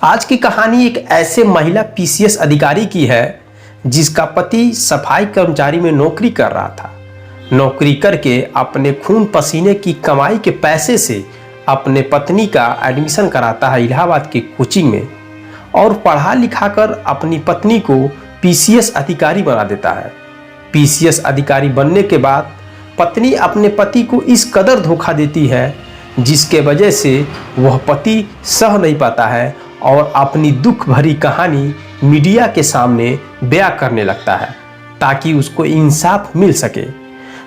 आज की कहानी एक ऐसे महिला पीसीएस अधिकारी की है जिसका पति सफाई कर्मचारी में नौकरी कर रहा था। नौकरी करके अपने खून पसीने की कमाई के पैसे से अपने पत्नी का एडमिशन कराता है इलाहाबाद के कोचिंग में और पढ़ा लिखा कर अपनी पत्नी को पीसीएस अधिकारी बना देता है। पीसीएस अधिकारी बनने के बाद पत्नी अपने पति को इस कदर धोखा देती है जिसके वजह से वह पति सह नहीं पाता है और अपनी दुख भरी कहानी मीडिया के सामने बयां करने लगता है ताकि उसको इंसाफ मिल सके।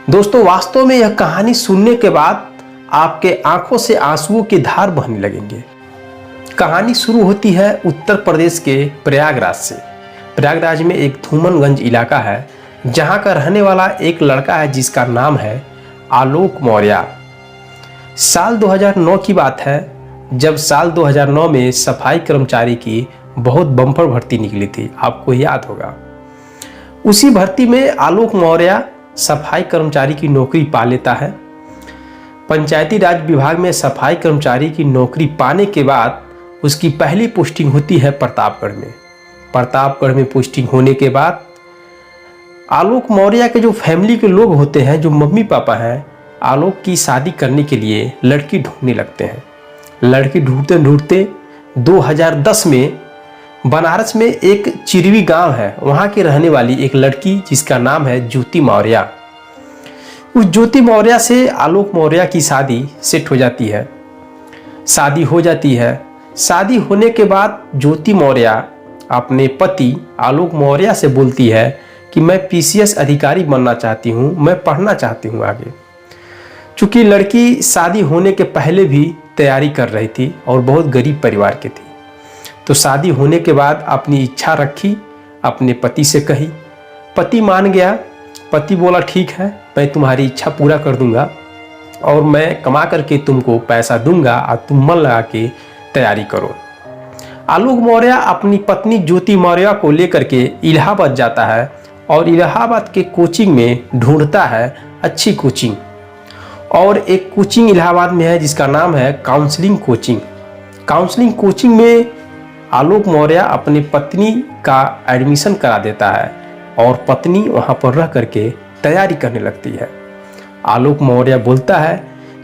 दोस्तों, वास्तव में यह कहानी सुनने के बाद आपके आंखों से आंसुओं की धार बहने लगेंगे। कहानी शुरू होती है उत्तर प्रदेश के प्रयागराज से। प्रयागराज में एक धूमनगंज इलाका है जहां का रहने वाला एक लड़का है जिसका नाम है आलोक मौर्य। साल 2009 की बात है जब साल 2009 में सफाई कर्मचारी की बहुत बम्पर भर्ती निकली थी, आपको याद होगा। उसी भर्ती में आलोक मौर्य सफाई कर्मचारी की नौकरी पा लेता है। पंचायती राज विभाग में सफाई कर्मचारी की नौकरी पाने के बाद उसकी पहली पोस्टिंग होती है प्रतापगढ़ में। प्रतापगढ़ में पोस्टिंग होने के बाद आलोक मौर्य के जो फैमिली के लोग होते हैं, जो मम्मी पापा हैं, आलोक की शादी करने के लिए लड़की ढूंढने लगते हैं। लड़की ढूंढते ढूंढते 2010 में बनारस में एक चिरवी गांव है, वहां की रहने वाली एक लड़की जिसका नाम है ज्योति मौर्य। उस ज्योति मौर्य से आलोक मौर्य की शादी सेट हो जाती है। शादी हो जाती है। शादी होने के बाद ज्योति मौर्य अपने पति आलोक मौर्य से बोलती है कि मैं पीसीएस अधिकारी बनना चाहती हूँ, मैं पढ़ना चाहती हूँ आगे। चूंकि लड़की शादी होने के पहले भी तैयारी कर रही थी और बहुत गरीब परिवार की थी, तो शादी होने के बाद अपनी इच्छा रखी, अपने पति से कही। पति मान गया। पति बोला ठीक है, मैं तुम्हारी इच्छा पूरा कर दूंगा और मैं कमा करके तुमको पैसा दूंगा और तुम मन लगा के तैयारी करो। आलोक मौर्य अपनी पत्नी ज्योति मौर्य को लेकर के इलाहाबाद जाता है और इलाहाबाद के कोचिंग में ढूंढता है अच्छी कोचिंग। और एक कोचिंग इलाहाबाद में है जिसका नाम है काउंसलिंग कोचिंग। काउंसलिंग कोचिंग में आलोक मौर्य अपनी पत्नी का एडमिशन करा देता है और पत्नी वहां पर रह करके तैयारी करने लगती है। आलोक मौर्य बोलता है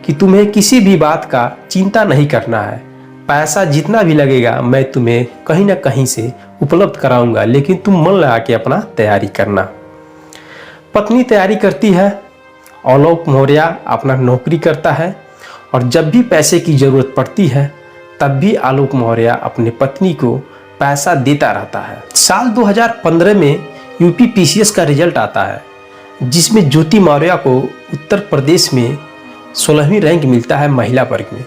कि तुम्हें किसी भी बात का चिंता नहीं करना है, पैसा जितना भी लगेगा मैं तुम्हें कहीं ना कहीं से उपलब्ध कराऊंगा, लेकिन तुम मन लगा के अपना तैयारी करना। पत्नी तैयारी करती है, आलोक मौर्य अपना नौकरी करता है और जब भी पैसे की जरूरत पड़ती है तब भी आलोक मौर्य अपने पत्नी को पैसा देता रहता है। साल 2015 में यूपी पीसीएस का रिजल्ट आता है जिसमें ज्योति मौर्य को उत्तर प्रदेश में 16वीं रैंक मिलता है महिला वर्ग में।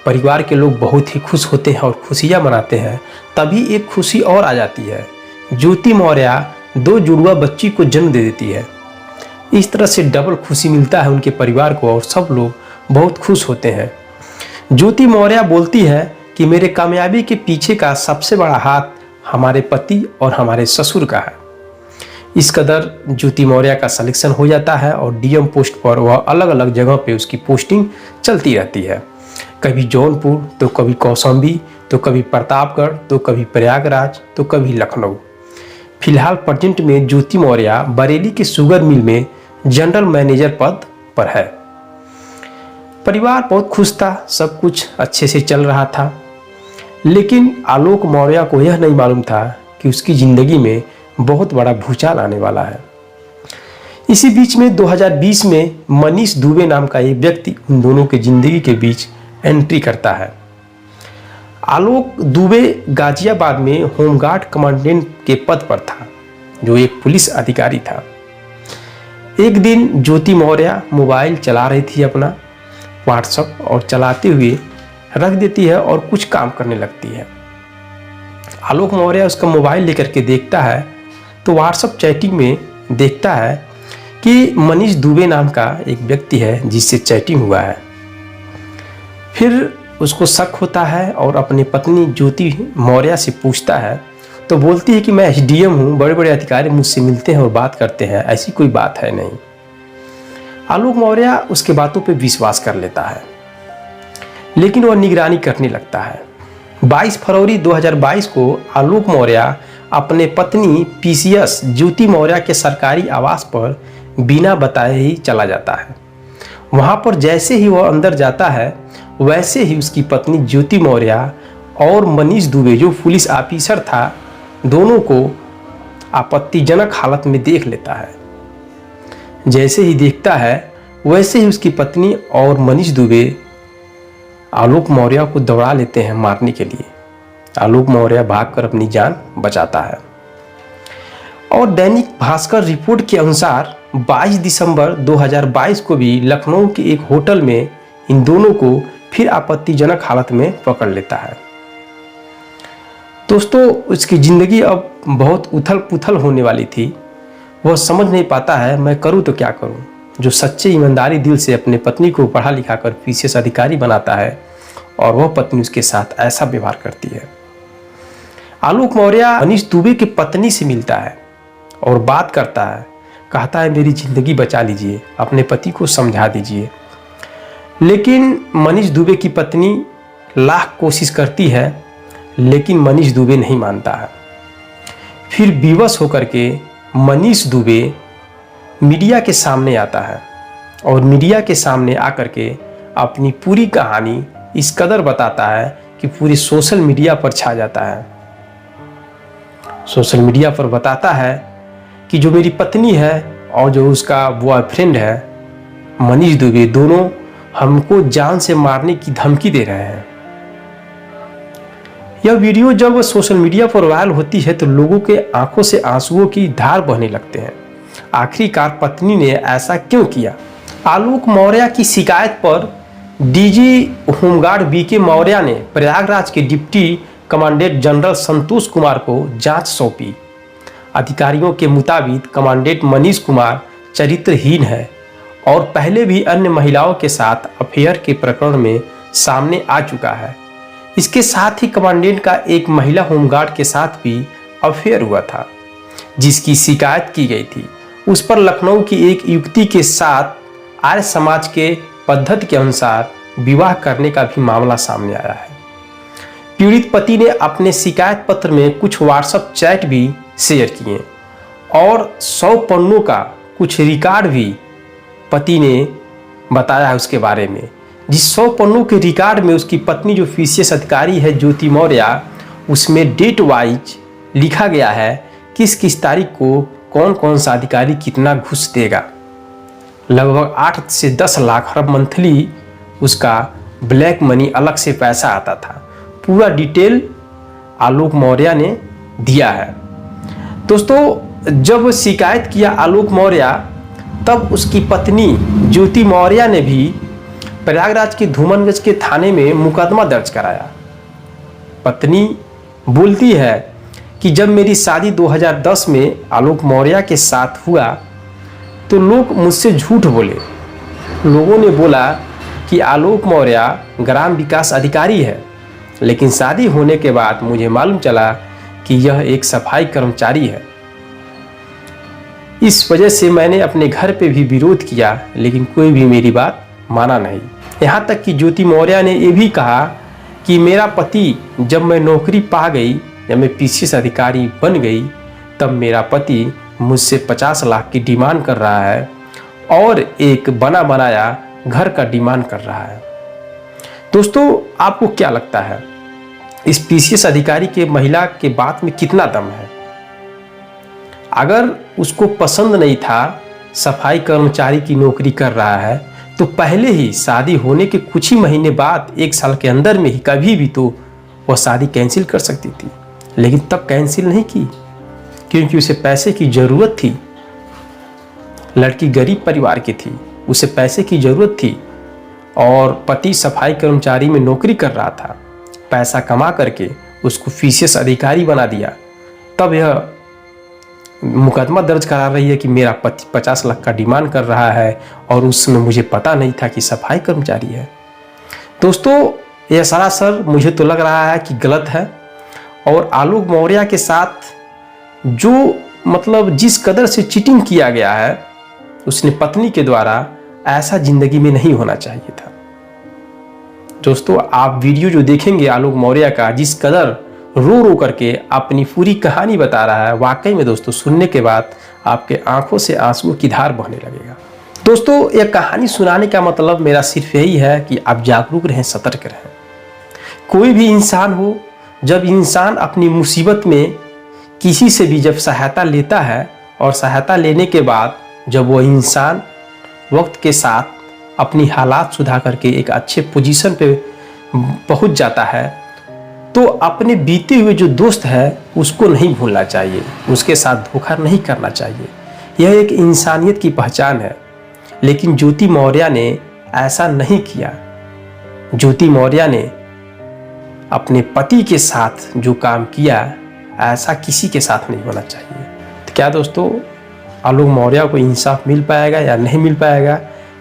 परिवार के लोग बहुत ही खुश होते हैं और खुशियां मनाते हैं। तभी एक खुशी और आ जाती है, ज्योति मौर्य 2 जुड़वा बच्ची को जन्म दे देती है। इस तरह से डबल खुशी मिलता है उनके परिवार को और सब लोग बहुत खुश होते हैं। ज्योति मौर्य बोलती है कि मेरे कामयाबी के पीछे का सबसे बड़ा हाथ हमारे पति और हमारे ससुर का है। इस कदर ज्योति मौर्य का सिलेक्शन हो जाता है और डीएम पोस्ट पर वह अलग अलग जगह पे उसकी पोस्टिंग चलती रहती है। कभी जौनपुर, तो कभी कौशाम्बी, तो कभी प्रतापगढ़, तो कभी प्रयागराज, तो कभी लखनऊ। फिलहाल प्रेजेंट में ज्योति मौर्य बरेली के शुगर मिल में जनरल मैनेजर पद पर है। परिवार बहुत खुश था, सब कुछ अच्छे से चल रहा था, लेकिन आलोक मौर्य को यह नहीं मालूम था कि उसकी जिंदगी में बहुत बड़ा भूचाल आने वाला है। इसी बीच में 2020 में मनीष दुबे नाम का एक व्यक्ति उन दोनों के जिंदगी के बीच एंट्री करता है। आलोक दुबे गाजियाबाद में होमगार्ड कमांडेंट के पद पर था, जो एक पुलिस अधिकारी था। एक दिन ज्योति मौर्य मोबाइल चला रही थी अपना व्हाट्सएप, और चलाते हुए रख देती है और कुछ काम करने लगती है। आलोक मौर्य उसका मोबाइल लेकर के देखता है तो व्हाट्सएप चैटिंग में देखता है कि मनीष दुबे नाम का एक व्यक्ति है जिससे चैटिंग हुआ है। फिर उसको शक होता है और अपनी पत्नी ज्योति मौर्य से पूछता है, तो बोलती है कि मैं एसडीएम हूँ, बड़े बड़े अधिकारी मुझसे मिलते हैं और बात करते हैं, ऐसी कोई बात है नहीं। आलोक मौर्य उसके बातों पे विश्वास कर लेता है, लेकिन वह निगरानी करने लगता है। 22 फरवरी 2022 को आलोक मौर्य अपने पत्नी पीसीएस ज्योति मौर्य के सरकारी आवास पर बिना बताए ही चला जाता है। वहां पर जैसे ही वह अंदर जाता है वैसे ही उसकी पत्नी ज्योति मौर्य और मनीष दुबे जो पुलिस ऑफिसर था, दोनों को आपत्तिजनक हालत में देख लेता है। जैसे ही देखता है वैसे ही उसकी पत्नी और मनीष दुबे आलोक मौर्य को दौड़ा लेते हैं मारने के लिए। आलोक मौर्य भागकर अपनी जान बचाता है। और दैनिक भास्कर रिपोर्ट के अनुसार 22 दिसंबर 2022 को भी लखनऊ के एक होटल में इन दोनों को फिर आपत्तिजनक हालत में पकड़ लेता है। दोस्तों, उसकी ज़िंदगी अब बहुत उथल पुथल होने वाली थी। वह समझ नहीं पाता है मैं करूं तो क्या करूं। जो सच्चे ईमानदारी दिल से अपने पत्नी को पढ़ा लिखा कर पीसीएस अधिकारी बनाता है और वह पत्नी उसके साथ ऐसा व्यवहार करती है। आलोक मौर्य मनीष दुबे की पत्नी से मिलता है और बात करता है, कहता है मेरी ज़िंदगी बचा लीजिए, अपने पति को समझा दीजिए। लेकिन मनीष दुबे की पत्नी लाख कोशिश करती है, लेकिन मनीष दुबे नहीं मानता है। फिर विवश होकर के मनीष दुबे मीडिया के सामने आता है और मीडिया के सामने आकर के अपनी पूरी कहानी इस कदर बताता है कि पूरी सोशल मीडिया पर छा जाता है। सोशल मीडिया पर बताता है कि जो मेरी पत्नी है और जो उसका बॉयफ्रेंड है मनीष दुबे, दोनों हमको जान से मारने की धमकी दे रहे हैं। यह वीडियो जब सोशल मीडिया पर वायरल होती है तो लोगों के आंखों से आंसुओं की धार बहने लगते हैं। आखिरकार पत्नी ने ऐसा क्यों किया? आलोक मौर्य की शिकायत पर डीजी होमगार्ड बीके मौर्य ने प्रयागराज के deputy commandant general Santosh Kumar को जांच सौंपी। अधिकारियों के मुताबिक कमांडेंट मनीष कुमार चरित्रहीन है और पहले भी अन्य महिलाओं के साथ अफेयर के प्रकरण में सामने आ चुका है। इसके साथ ही कमांडेंट का एक महिला होमगार्ड के साथ भी अफेयर हुआ था, जिसकी शिकायत की गई थी। उस पर लखनऊ की एक युवती के साथ आर्य समाज के पद्धति के अनुसार विवाह करने का भी मामला सामने आया है। पीड़ित पति ने अपने शिकायत पत्र में कुछ व्हाट्सएप चैट भी शेयर किए और 100 पन्नों का कुछ रिकॉर्ड भी पति ने बताया है उसके बारे में। जिस 100 पन्नों के रिकॉर्ड में उसकी पत्नी जो पीसीएस अधिकारी है ज्योति मौर्य, उसमें डेट वाइज लिखा गया है किस किस तारीख को कौन कौन सा अधिकारी कितना घूस देगा। लगभग 8 से 10 लाख हर मंथली उसका ब्लैक मनी अलग से पैसा आता था। पूरा डिटेल आलोक मौर्य ने दिया है। दोस्तों, जब शिकायत किया आलोक मौर्य तब उसकी पत्नी ज्योति मौर्य ने भी प्रयागराज के धूमनगंज के थाने में मुकदमा दर्ज कराया। पत्नी बोलती है कि जब मेरी शादी 2010 में आलोक मौर्य के साथ हुआ तो लोग मुझसे झूठ बोले। लोगों ने बोला कि आलोक मौर्य ग्राम विकास अधिकारी है, लेकिन शादी होने के बाद मुझे मालूम चला कि यह एक सफाई कर्मचारी है। इस वजह से मैंने अपने घर पे भी विरोध किया, लेकिन कोई भी मेरी बात माना नहीं। यहाँ तक कि ज्योति मौर्य ने यह भी कहा कि मेरा पति जब मैं नौकरी पा गई, जब मैं पीसीएस अधिकारी बन गई, तब मेरा पति मुझसे 50 लाख की डिमांड कर रहा है और एक बना बनाया घर का डिमांड कर रहा है। दोस्तों, आपको क्या लगता है इस पीसीएस अधिकारी के महिला के बात में कितना दम है? अगर उसको पसंद नहीं था सफाई कर्मचारी की नौकरी कर रहा है तो पहले ही शादी होने के कुछ ही महीने बाद 1 साल के अंदर में ही कभी भी तो वह शादी कैंसिल कर सकती थी, लेकिन तब कैंसिल नहीं की क्योंकि उसे पैसे की ज़रूरत थी। लड़की गरीब परिवार की थी, उसे पैसे की ज़रूरत थी और पति सफाई कर्मचारी में नौकरी कर रहा था। पैसा कमा करके उसको पीसीएस अधिकारी बना दिया। तब यह मुकदमा दर्ज करा रही है कि मेरा पति 50 लाख का डिमांड कर रहा है और उसमें मुझे पता नहीं था कि सफाई कर्मचारी है। दोस्तों, यह सरासर मुझे तो लग रहा है कि गलत है और आलोक मौर्य के साथ जो जिस कदर से चीटिंग किया गया है उसने पत्नी के द्वारा, ऐसा जिंदगी में नहीं होना चाहिए था। दोस्तों आप वीडियो जो देखेंगे आलोक मौर्य का, जिस कदर रो रो करके अपनी पूरी कहानी बता रहा है, वाकई में दोस्तों सुनने के बाद आपके आंखों से आंसुओं की धार बहने लगेगा। दोस्तों यह कहानी सुनाने का मतलब मेरा सिर्फ यही है कि आप जागरूक रहें, सतर्क रहें। कोई भी इंसान हो, जब इंसान अपनी मुसीबत में किसी से भी जब सहायता लेता है और सहायता लेने के बाद जब वो इंसान वक्त के साथ अपनी हालात सुधार करके एक अच्छे पोजीशन पे पहुंच जाता है, तो अपने बीते हुए जो दोस्त है उसको नहीं भूलना चाहिए, उसके साथ धोखा नहीं करना चाहिए। यह एक इंसानियत की पहचान है। लेकिन ज्योति मौर्य ने ऐसा नहीं किया। ज्योति मौर्य ने अपने पति के साथ जो काम किया, ऐसा किसी के साथ नहीं होना चाहिए। तो क्या दोस्तों आलोक मौर्य को इंसाफ मिल पाएगा या नहीं मिल पाएगा,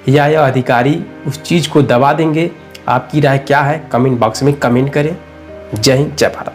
या यह अधिकारी उस चीज़ को दबा देंगे? आपकी राय क्या है? कमेंट बॉक्स में कमेंट करें। जय हिंद, जय भारत।